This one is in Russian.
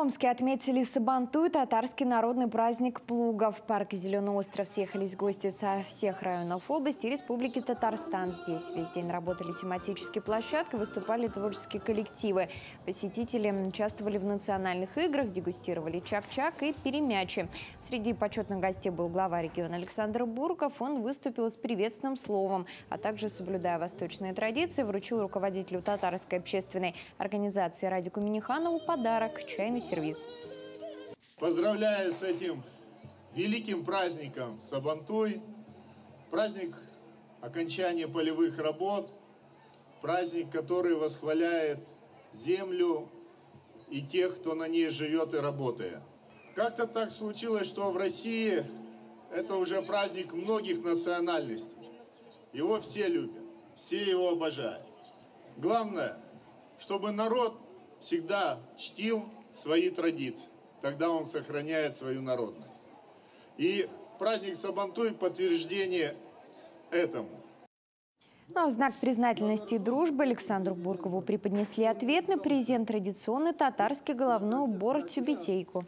Омске отметили Сабантуй, татарский народный праздник плуга. В парке «Зеленый остров» съехались гости со всех районов области и Республики Татарстан. Здесь весь день работали тематические площадки, выступали творческие коллективы. Посетители участвовали в национальных играх, дегустировали чак-чак и перемячи. Среди почетных гостей был глава региона Александр Бурков. Он выступил с приветственным словом, а также, соблюдая восточные традиции, вручил руководителю татарской общественной организации Радику Миниханову подарок – чайный сервиз. Поздравляю с этим великим праздником Сабантуй, праздник окончания полевых работ, праздник, который восхваляет землю и тех, кто на ней живет и работает. Как-то так случилось, что в России это уже праздник многих национальностей. Его все любят, все его обожают. Главное, чтобы народ всегда чтил свои традиции. Тогда он сохраняет свою народность. И праздник Сабантуй – подтверждение этому. Но в знак признательности и дружбы Александру Буркову преподнесли ответный презент – традиционный татарский головной убор тюбетейку.